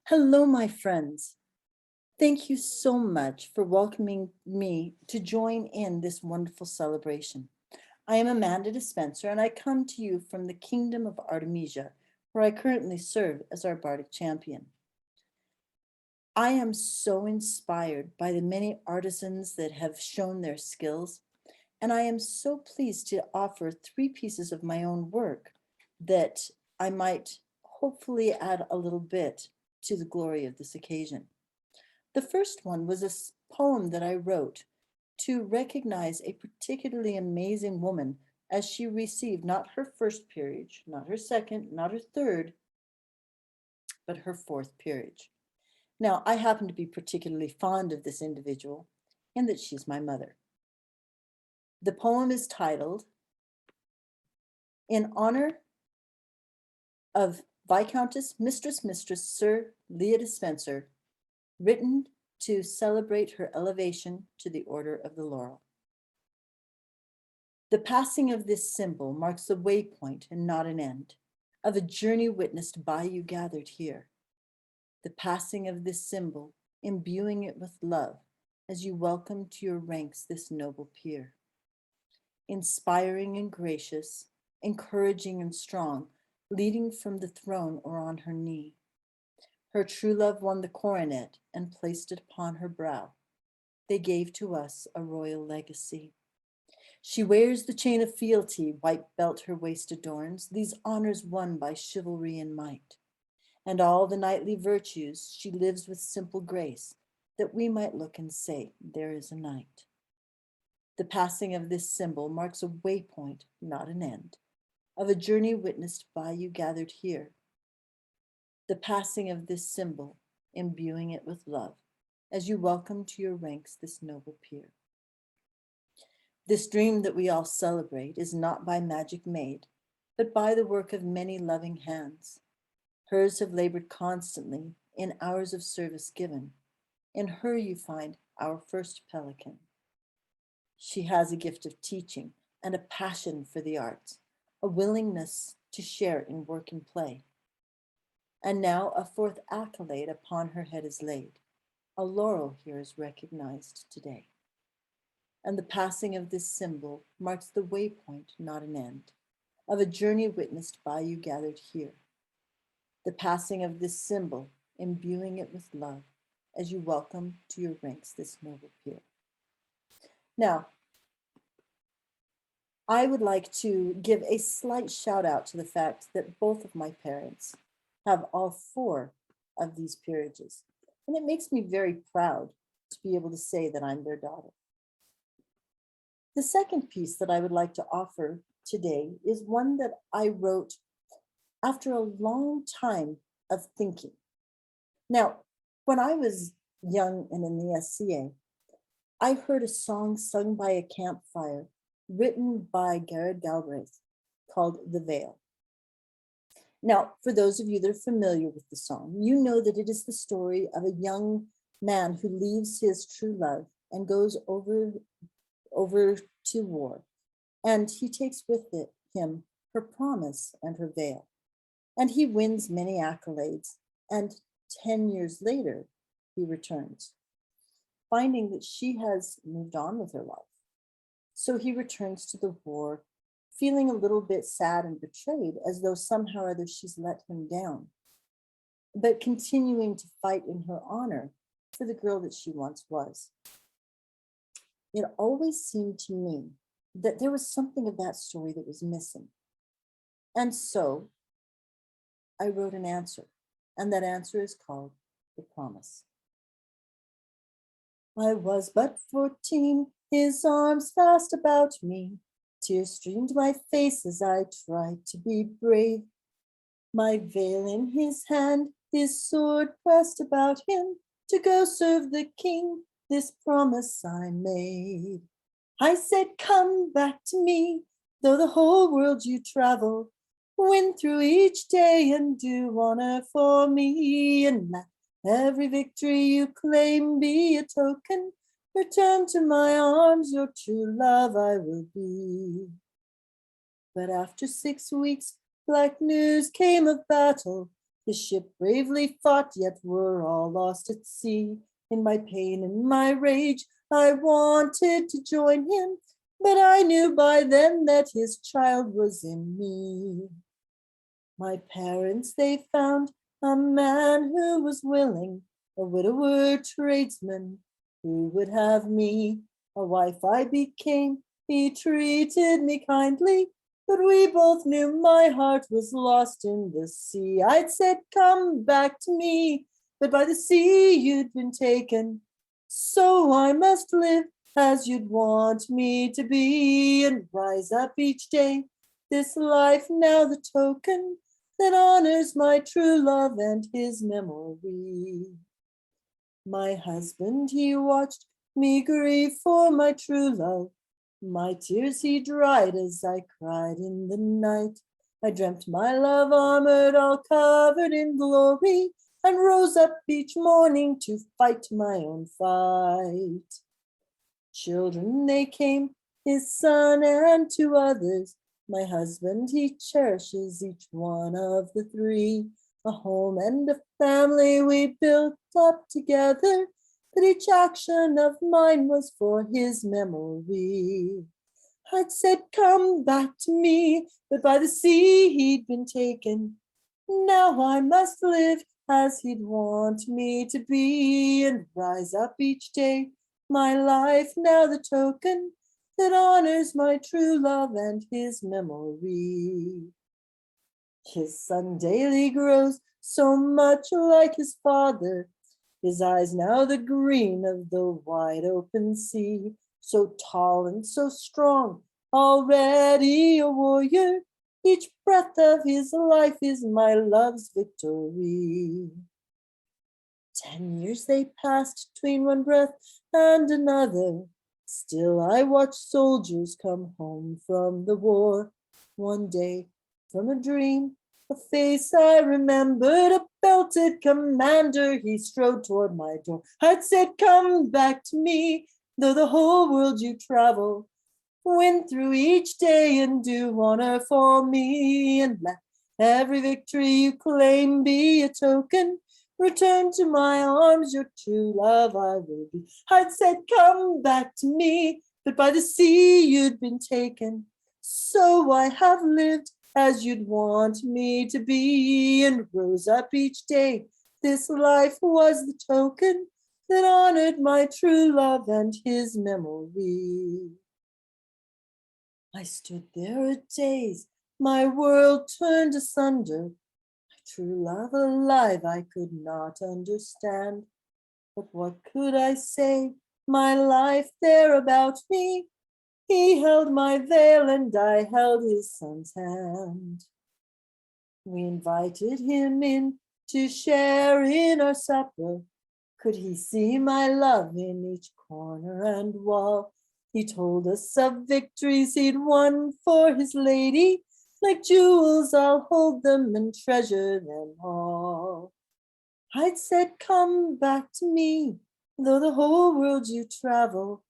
Hello, my friends. Thank you so much for welcoming me to join in this wonderful celebration. I am Amanda Dispenser, and I come to you from the Kingdom of Artemesia, where I currently serve as our bardic champion. I am so inspired by the many artisans that have shown their skills, and I am so pleased to offer 3 pieces of my own work that I might hopefully add a little bit to the glory of this occasion. The first one was a poem that I wrote to recognize a particularly amazing woman as she received not her first peerage, not her second, not her third, but her fourth peerage. Now, I happen to be particularly fond of this individual in that she's my mother. The poem is titled, In Honor of Viscountess Mistress Sir Leah Dispenser, written to celebrate her elevation to the Order of the Laurel. The passing of this symbol marks the waypoint and not an end of a journey witnessed by you gathered here. The passing of this symbol, imbuing it with love as you welcome to your ranks this noble peer. Inspiring and gracious, encouraging and strong, leading from the throne or on her knee. Her true love won the coronet and placed it upon her brow. They gave to us a royal legacy. She wears the chain of fealty, white belt her waist adorns, these honors won by chivalry and might. And all the knightly virtues she lives with simple grace, that we might look and say, there is a knight. The passing of this symbol marks a waypoint, not an end, of a journey witnessed by you gathered here. The passing of this symbol, imbuing it with love, as you welcome to your ranks this noble peer. This dream that we all celebrate is not by magic made, but by the work of many loving hands. Hers have labored constantly in hours of service given. In her you find our first pelican. She has a gift of teaching and a passion for the arts, a willingness to share in work and play. And now a fourth accolade upon her head is laid. A laurel here is recognized today. And the passing of this symbol marks the waypoint, not an end, of a journey witnessed by you gathered here. The passing of this symbol, imbuing it with love, as you welcome to your ranks this noble peer. Now, I would like to give a slight shout out to the fact that both of my parents have all 4 of these peerages, and it makes me very proud to be able to say that I'm their daughter. The second piece that I would like to offer today is one that I wrote after a long time of thinking. Now, when I was young and in the SCA, I heard a song sung by a campfire written by Garrett Galbraith called The Veil. Now, for those of you that are familiar with the song, you know that it is the story of a young man who leaves his true love and goes over to war. And he takes with him her promise and her veil. And he wins many accolades. And 10 years later, he returns, finding that she has moved on with her life. So he returns to the war, feeling a little bit sad and betrayed, as though somehow or other she's let him down, but continuing to fight in her honor for the girl that she once was. It always seemed to me that there was something of that story that was missing. And so I wrote an answer, and that answer is called The Promise. I was but 14, his arms fast about me. Tears streamed my face as I tried to be brave. My veil in his hand, his sword pressed about him. To go serve the king, this promise I made. I said, come back to me, though the whole world you travel. Win through each day and do honor for me. And let every victory you claim be a token. Return to my arms, your true love I will be. But after 6 weeks, black news came of battle. His ship bravely fought, yet we're all lost at sea. In my pain and my rage, I wanted to join him, but I knew by then that his child was in me. My parents, they found a man who was willing, a widower tradesman who would have me. A wife I became, he treated me kindly, but we both knew my heart was lost in the sea. I'd said, come back to me, but by the sea you'd been taken. So I must live as you'd want me to be, and rise up each day, this life now the token that honors my true love and his memory. My husband, he watched me grieve for my true love. My tears he dried as I cried in the night. I dreamt my love armored, all covered in glory, and rose up each morning to fight my own fight. Children, they came, his son and two others. My husband, he cherishes each one of the three. A home and a family we built up together, but each action of mine was for his memory. I'd said, come back to me, but by the sea he'd been taken. Now I must live as he'd want me to be, and rise up each day, my life now the token that honors my true love and his memory. His son daily grows so much like his father, his eyes now the green of the wide open sea, so tall and so strong, already a warrior. Each breath of his life is my love's victory. 10 years they passed between one breath and another. Still I watch soldiers come home from the war. One day, from a dream, a face I remembered, a belted commander, he strode toward my door. I'd said, come back to me, though the whole world you travel. Win through each day and do honor for me, and let every victory you claim be a token. Return to my arms, your true love I will be. I'd said, come back to me, but by the sea you'd been taken. So I have lived as you'd want me to be, and rose up each day. This life was the token that honored my true love and his memory. I stood there a daze, my world turned asunder. True love alive I could not understand, but what could I say? My life there about me, he held my veil and I held his son's hand. We invited him in to share in our supper. Could he see my love in each corner and wall? He told us of victories he'd won for his lady. Like jewels, I'll hold them and treasure them all. I'd said, come back to me, though the whole world you travel.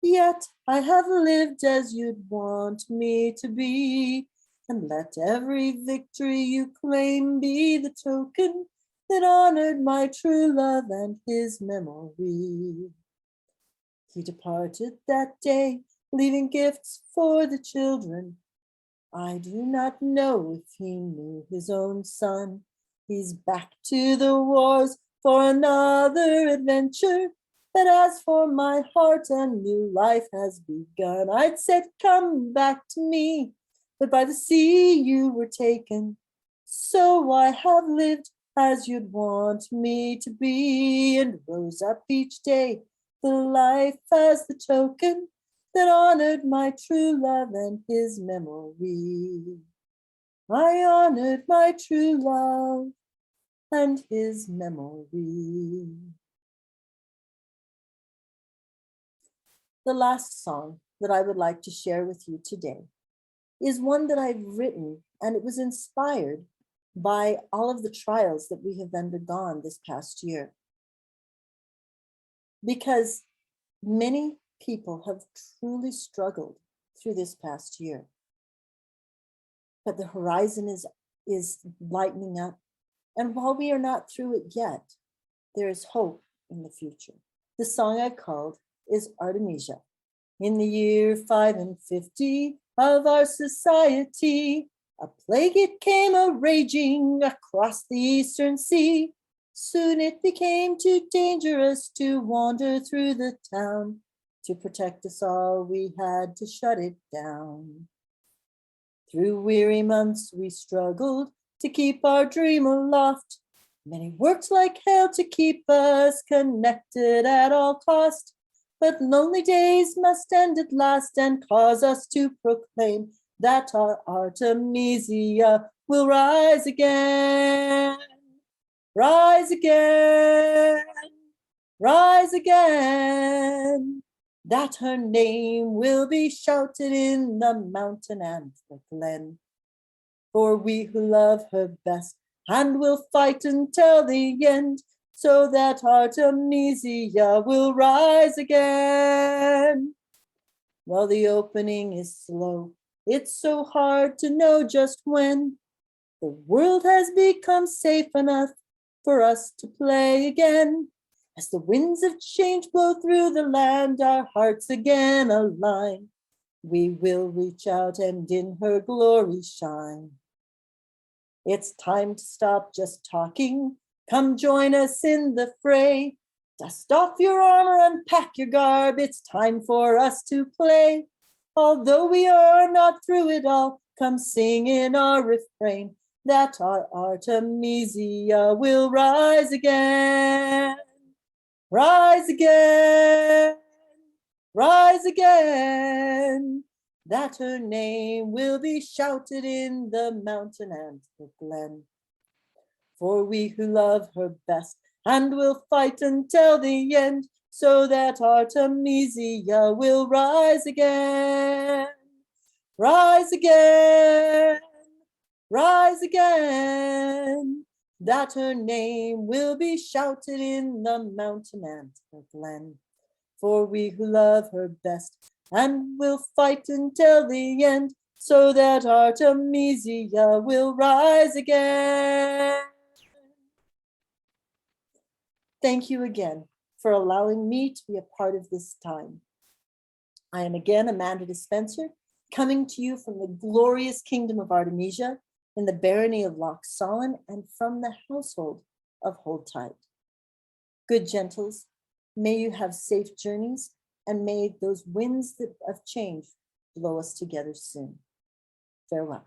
Yet I have lived as you'd want me to be, and let every victory you claim be the token that honored my true love and his memory. He departed that day, leaving gifts for the children. I do not know if he knew his own son. He's back to the wars for another adventure. But as for my heart, a new life has begun. I'd said, come back to me, but by the sea you were taken. So I have lived as you'd want me to be, and rose up each day, the life as the token that honored my true love and his memory. I honored my true love and his memory. The last song that I would like to share with you today is one that I've written, and it was inspired by all of the trials that we have undergone this past year. Because many people have truly struggled through this past year. But the horizon is lightening up, And while we are not through it yet, there is hope in the future. The song I called is Artemesia. In the year 550 of our society, a plague it came a-raging across the eastern sea. Soon it became too dangerous to wander through the town. To protect us all, we had to shut it down. Through weary months we struggled to keep our dream aloft. Many worked like hell to keep us connected at all cost. But lonely days must end at last and cause us to proclaim that our Artemesia will rise again. Rise again, rise again. That her name will be shouted in the mountain and the glen. For we who love her best and will fight until the end, so that Artemesia will rise again. Well, the opening is slow. It's so hard to know just when. The world has become safe enough for us to play again. As the winds of change blow through the land, our hearts again align. We will reach out and in her glory shine. It's time to stop just talking. Come join us in the fray. Dust off your armor and pack your garb. It's time for us to play. Although we are not through it all, come sing in our refrain that our Artemesia will rise again. Rise again, rise again. That her name will be shouted in the mountain and the glen. For we who love her best and will fight until the end, so that Artemesia will rise again. Rise again, rise again. That her name will be shouted in the mountain and the glen. For we who love her best and will fight until the end, so that Artemesia will rise again. Thank you again for allowing me to be a part of this time. I am again Amanda Dispenser, coming to you from the glorious kingdom of Artemesia in the barony of Loch Solon and from the household of Hold Tight. Good gentles, may you have safe journeys and may those winds of change blow us together soon. Farewell.